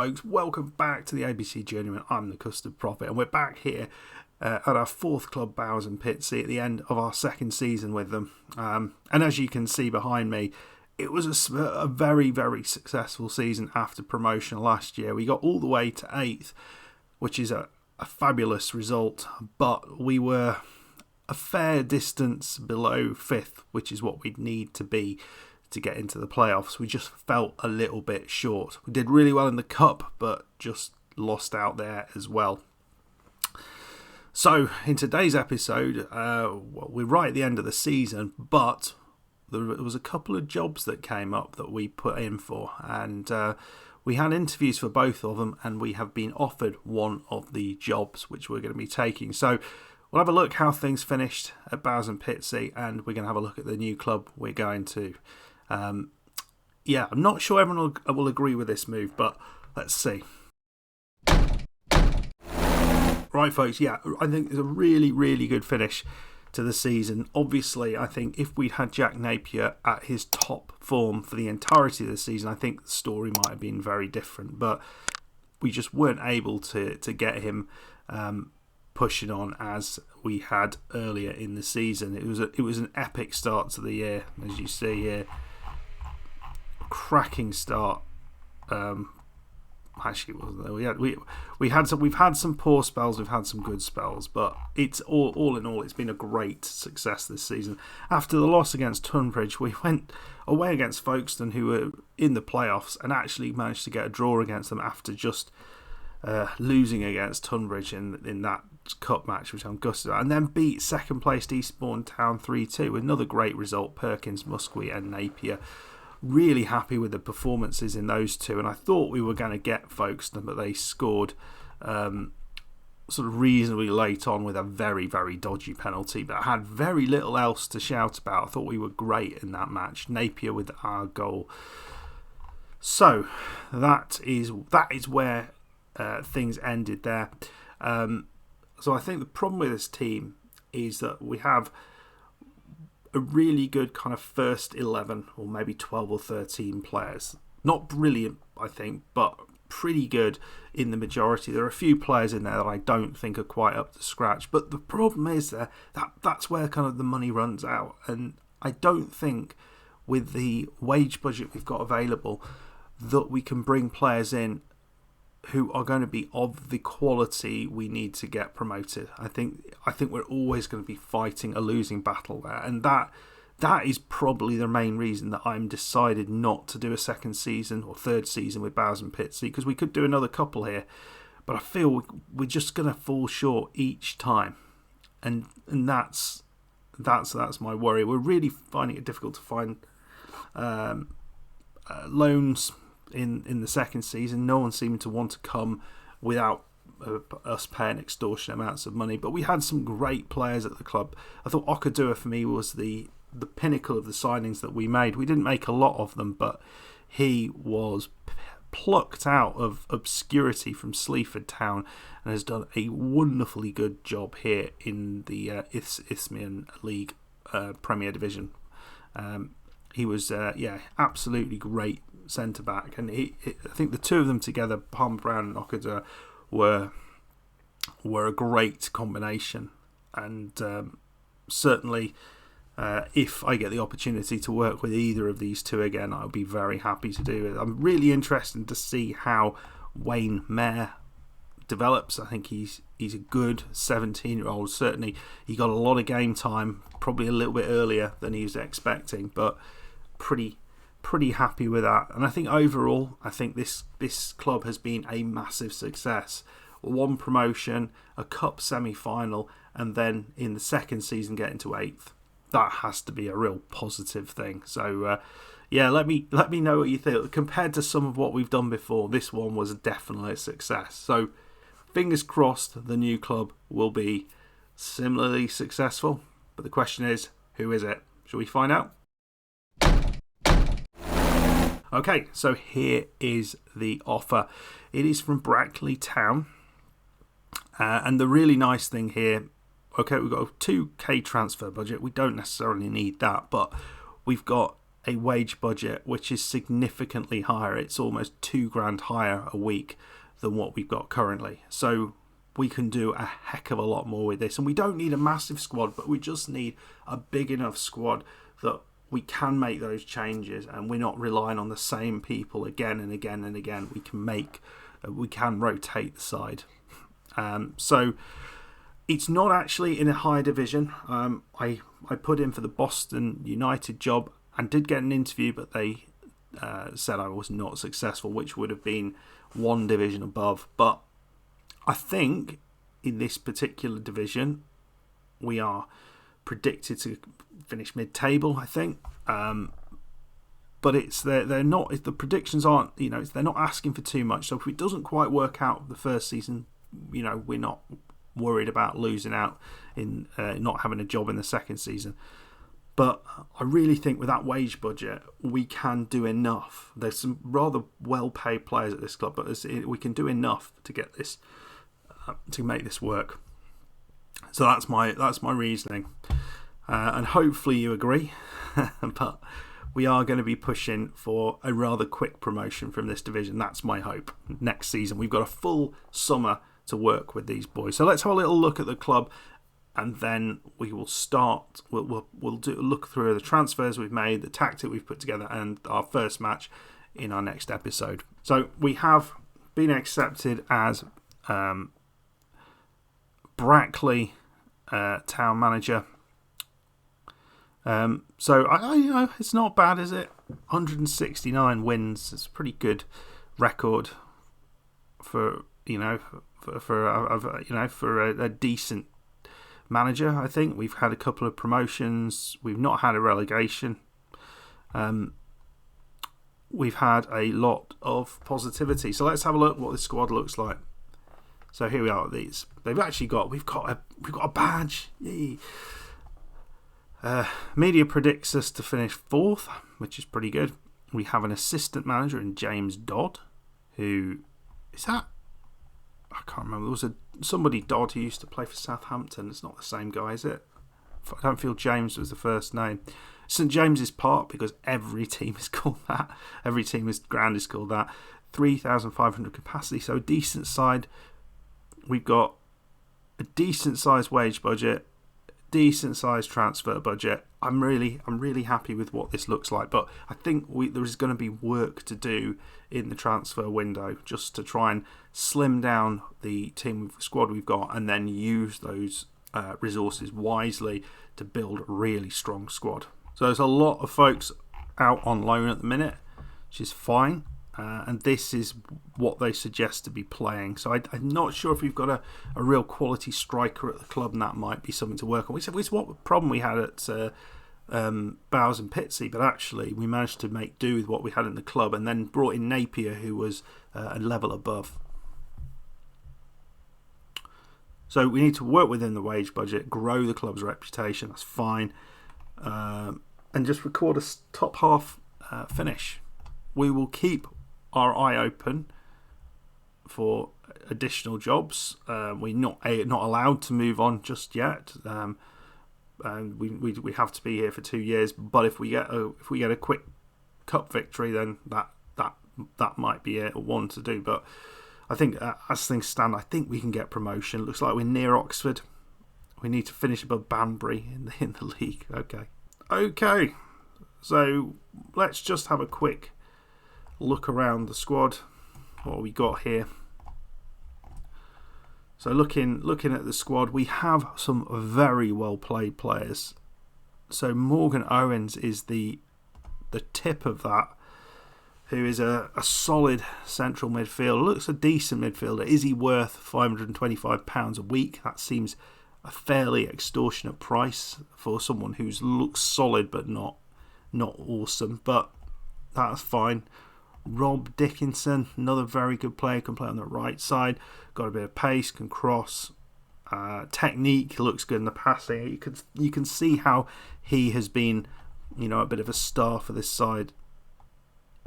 folks, welcome back to the ABC Journeyman. I'm the Custard Prophet, and we're back here at our fourth club, Bowers Pitsea, at the end of our second season with them. And as you can see behind me, it was a very, very successful season after promotion last year. We got all the way to 8th, which is a fabulous result, but we were a fair distance below 5th, which is what we'd need to be to get into the playoffs. We just felt a little bit short. We did really well in the cup, but just lost out there as well. So in today's episode, we're right at the end of the season, but there was a couple of jobs that came up that we put in for, and we had interviews for both of them, and we have been offered one of the jobs which we're going to be taking. So we'll have a look how things finished at Bowers Pitsea, and we're going to have a look at the new club we're going to. I'm not sure everyone will agree with this move, but let's see. Right, folks, I think it's a really, really good finish to the season. Obviously, I think if we'd had Jack Napier at his top form for the entirety of the season, I think the story might have been very different, but we just weren't able to get him pushing on as we had earlier in the season. It was an epic start to the year, as you see here. Cracking start. Actually, wasn't there? We've had some poor spells, we've had some good spells, but it's all in all, it's been a great success this season. After the loss against Tunbridge, we went away against Folkestone, who were in the playoffs, and actually managed to get a draw against them after just losing against Tunbridge in that cup match, which I'm gutted at, and then beat second placed Eastbourne Town 3-2. Another great result. Perkins, Musqui and Napier. Really happy with the performances in those two, and I thought we were going to get Folkestone, but they scored sort of reasonably late on with a very, very dodgy penalty, but had very little else to shout about. I thought we were great in that match. Napier with our goal. So that is where things ended there. So I think the problem with this team is that we have a really good kind of first 11 or maybe 12 or 13 players. Not brilliant, I think, but pretty good in the majority. There are a few players in there that I don't think are quite up to scratch, but the problem is that's where kind of the money runs out, and I don't think with the wage budget we've got available that we can bring players in who are going to be of the quality we need to get promoted. I think we're always going to be fighting a losing battle there, and that is probably the main reason that I'm decided not to do a second season or third season with Bowers Pitsea, because we could do another couple here, but I feel we're just going to fall short each time, and that's my worry. We're really finding it difficult to find loans in the second season. No one seemed to want to come without us paying extortionate amounts of money, but we had some great players at the club. I thought Okadua for me was the pinnacle of the signings that we made. We didn't make a lot of them, but he was plucked out of obscurity from Sleaford Town and has done a wonderfully good job here in the Isthmian League Premier Division. He was absolutely great centre back, and I think the two of them together, Palmer Brown and Okadua, were a great combination, and certainly if I get the opportunity to work with either of these two again, I'll be very happy to do it. I'm really interested to see how Wayne Mayer develops. I think he's a good 17-year-old. Certainly he got a lot of game time, probably a little bit earlier than he was expecting, but pretty happy with that. And I think overall, I think this club has been a massive success. One promotion, a cup semi-final, and then in the second season getting to 8th. That has to be a real positive thing. So let me know what you think. Compared to some of what we've done before, this one was definitely a success. So fingers crossed the new club will be similarly successful. But the question is, who is it? Shall we find out? Okay, so here is the offer. It is from Brackley Town. And the really nice thing here, okay, we've got a 2k transfer budget. We don't necessarily need that, but we've got a wage budget which is significantly higher. It's almost $2,000 higher a week than what we've got currently. So we can do a heck of a lot more with this. And we don't need a massive squad, but we just need a big enough squad that we can make those changes and we're not relying on the same people again and again and again. We can rotate the side. So it's not actually in a high division. I put in for the Boston United job and did get an interview, but they said I was not successful, which would have been one division above. But I think in this particular division, we are predicted to finish mid-table, I think. But they're not. If the predictions aren't, they're not asking for too much. So if it doesn't quite work out the first season, we're not worried about losing out in not having a job in the second season. But I really think with that wage budget, we can do enough. There's some rather well-paid players at this club, but we can do enough to get this to make this work. So that's my reasoning, and hopefully you agree. But we are going to be pushing for a rather quick promotion from this division. That's my hope. Next season, we've got a full summer to work with these boys. So let's have a little look at the club. And then we will start. We'll look through the transfers we've made, the tactic we've put together, and our first match in our next episode. So we have been accepted as Brackley town manager. So I it's not bad, is it? 169 wins. It's a pretty good record for a decent manager. I think we've had a couple of promotions. We've not had a relegation. We've had a lot of positivity. So let's have a look what the squad looks like. So here we are. These we've got a badge. Yay. Media predicts us to finish 4th, which is pretty good. We have an assistant manager in James Dodd, who is that? I can't remember. There was somebody Dodd who used to play for Southampton. It's not the same guy, is it? I don't feel James was the first name. St James's Park, because every team is called that. Every team's ground is called that. 3,500 capacity, so a decent side. We've got a decent sized wage budget, decent sized transfer budget. I'm really happy with what this looks like, but I think there is going to be work to do in the transfer window just to try and slim down the squad we've got and then use those resources wisely to build a really strong squad. So there's a lot of folks out on loan at the minute, which is fine. And this is what they suggest to be playing. So I'm not sure if we've got a real quality striker at the club, and that might be something to work on. It's what problem we had at Bowers and Pitsea, but actually we managed to make do with what we had in the club, and then brought in Napier, who was a level above. So we need to work within the wage budget, grow the club's reputation. That's fine, and just record a top half finish. We will keep our eye open for additional jobs. We're not allowed to move on just yet. And we have to be here for 2 years. But if we get a quick cup victory, then that might be a one to do. But I think as things stand, I think we can get promotion. It looks like we're near Oxford. We need to finish above Banbury in the league. Okay. So let's just have a quick look around the squad. What we got here. So looking at the squad, we have some very well played players. So Morgan Owens is the tip of that, who is a solid central midfielder. Looks a decent midfielder. Is he worth £525 a week? That seems a fairly extortionate price for someone who looks solid but not awesome. But that's fine. Rob Dickinson, another very good player, can play on the right side. Got a bit of pace, can cross. Technique, looks good in the passing. You can see how he has been, a bit of a star for this side.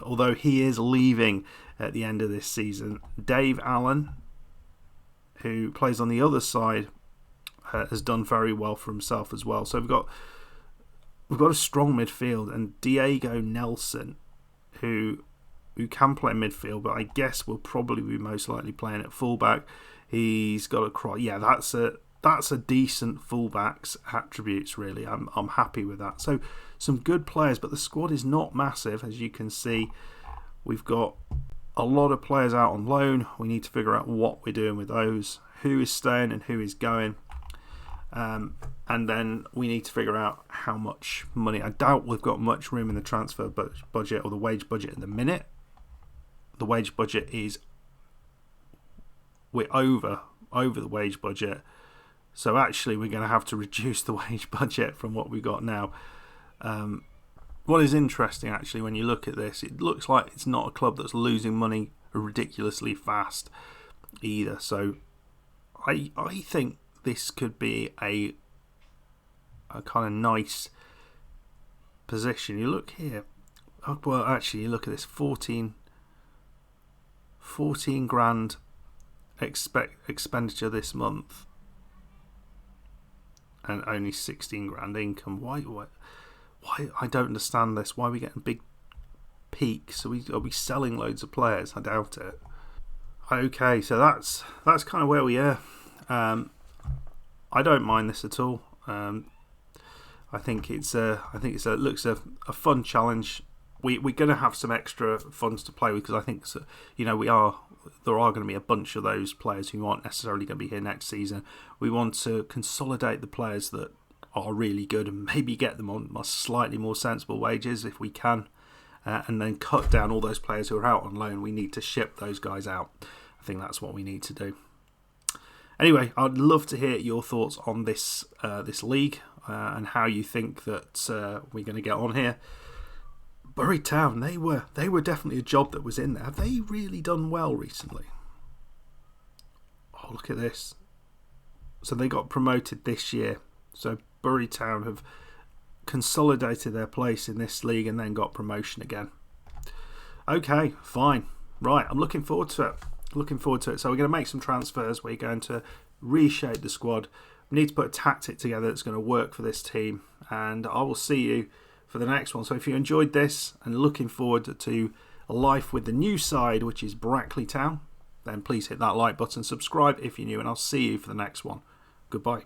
Although he is leaving at the end of this season. Dave Allen, who plays on the other side, has done very well for himself as well. So we've got we've got a strong midfield, and Diego Nelson, who can play midfield, but I guess will probably be most likely playing at fullback. He's got a cross. Yeah, that's a decent fullback's attributes, really. I'm happy with that. So some good players, but the squad is not massive, as you can see. We've got a lot of players out on loan. We need to figure out what we're doing with those, who is staying and who is going. And then we need to figure out how much money. I doubt we've got much room in the transfer budget or the wage budget at the minute. The wage budget we're over the wage budget. So actually we're going to have to reduce the wage budget from what we got now. What is interesting actually when you look at this, it looks like it's not a club that's losing money ridiculously fast either. So I think this could be a kind of nice position. You look here. Well, actually, you look at this 14 grand expenditure this month and only 16 grand income. Why I don't understand this. Why are we getting big peaks? Are we selling loads of players? I doubt it. Okay, so that's kind of where we are. I don't mind this at all. I think it looks a fun challenge. We're going to have some extra funds to play with, because I think there are going to be a bunch of those players who aren't necessarily going to be here next season. We want to consolidate the players that are really good and maybe get them on slightly more sensible wages if we can, and then cut down all those players who are out on loan. We need to ship those guys out. I think that's what we need to do. Anyway, I'd love to hear your thoughts on this league and how you think that we're going to get on here. Bury Town, they were definitely a job that was in there. Have they really done well recently? Oh, look at this. So they got promoted this year. So Bury Town have consolidated their place in this league and then got promotion again. Okay, fine. Right, I'm looking forward to it. So we're going to make some transfers. We're going to reshape the squad. We need to put a tactic together that's going to work for this team. And I will see you for the next one. So if you enjoyed this and looking forward to a life with the new side, which is Brackley Town, then please hit that like button, subscribe if you're new, and I'll see you for the next one. Goodbye.